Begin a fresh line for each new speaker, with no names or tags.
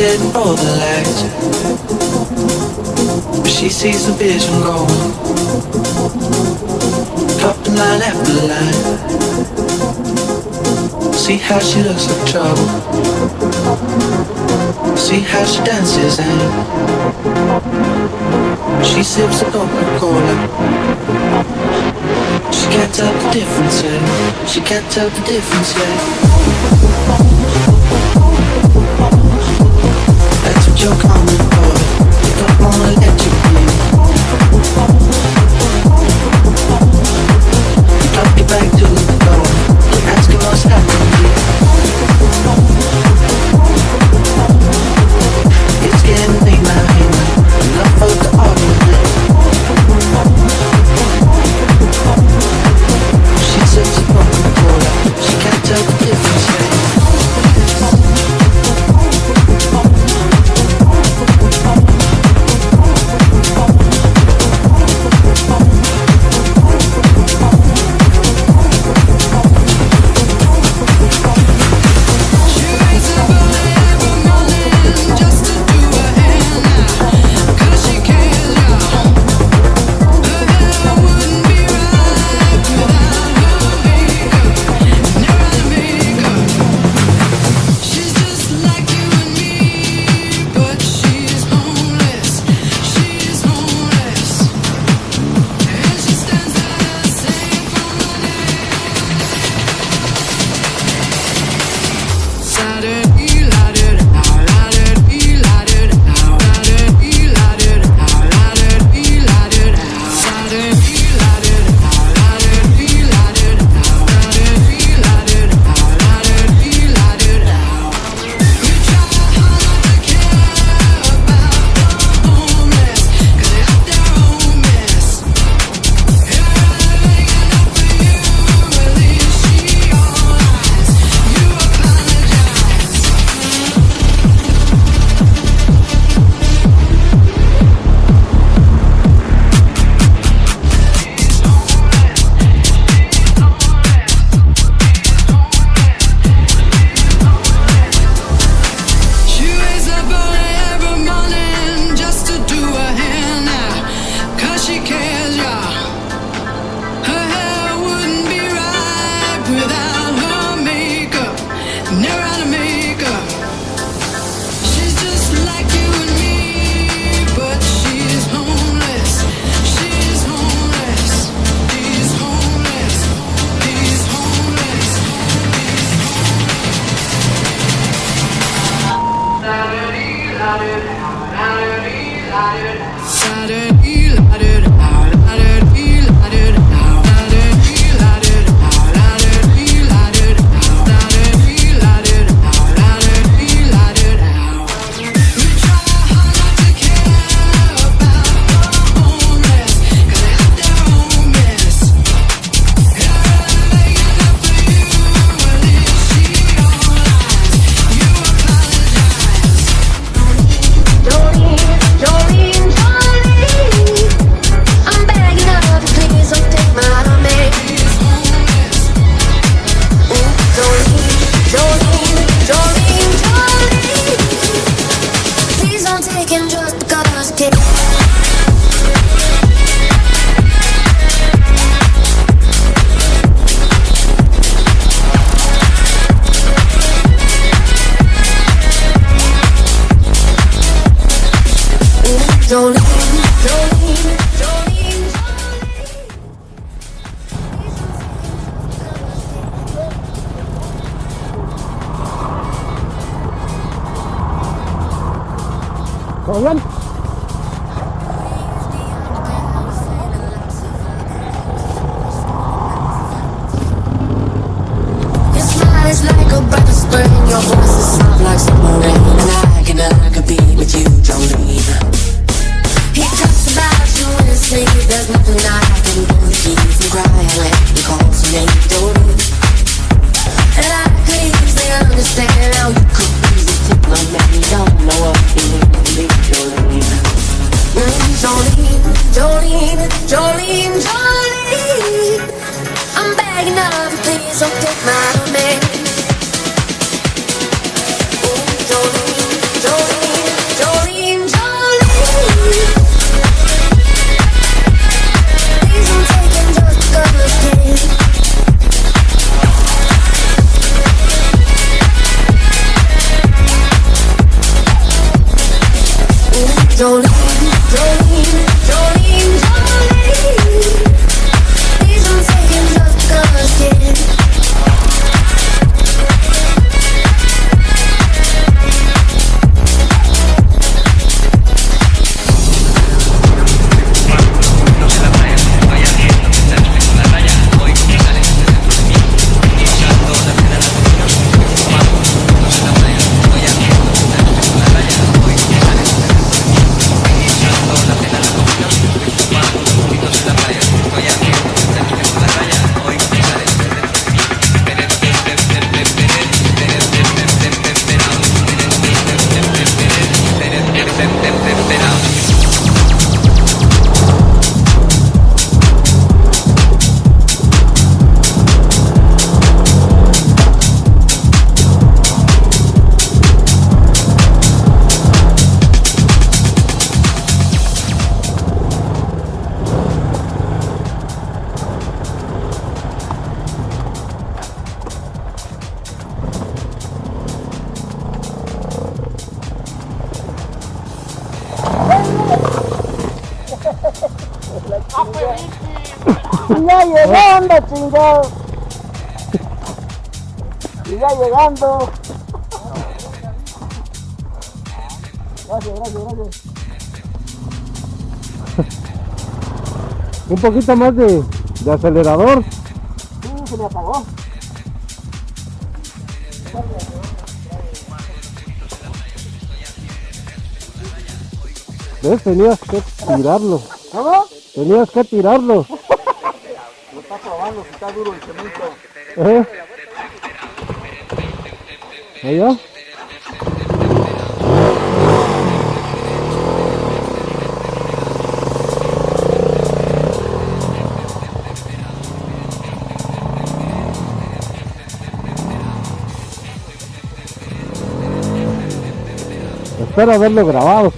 hitting all the lights, but she sees the vision going, dropping line after line. See how she looks like trouble, see how she dances and she sips a Coca-Cola. She can't tell the difference yet, she can't tell the difference yet. That's what you're coming for, you don't wanna let you be. You drop your back to the door, you're asking what's happening. It's getting late now, enough of the argument. She sips a Coca-Cola, she can't tell the difference yet.
Run.
Your smile is like a breath of spring. Your voice is soft like summer rain. And I could be with you, Jolene. He talks about you in his sleep. There's nothing I can do to keep from crying when he calls your name, Jolene. And I could easily understand how you could easily take my man. You don't know what you mean to me, Jolene. Jolene, Jolene, Jolene, Jolene. I'm begging of you, please don't take my man. Jolene, Jolene.
Y ya llegando, chingado. Y ya llegando. Gracias. Un poquito más de acelerador. Sí, se me apagó. ¿Ves? Tenías que tirarlo. ¿Cómo? Tenías que tirarlo. Lo está probando si está duro el cemento. ¿Allá? Espero haberlo grabado.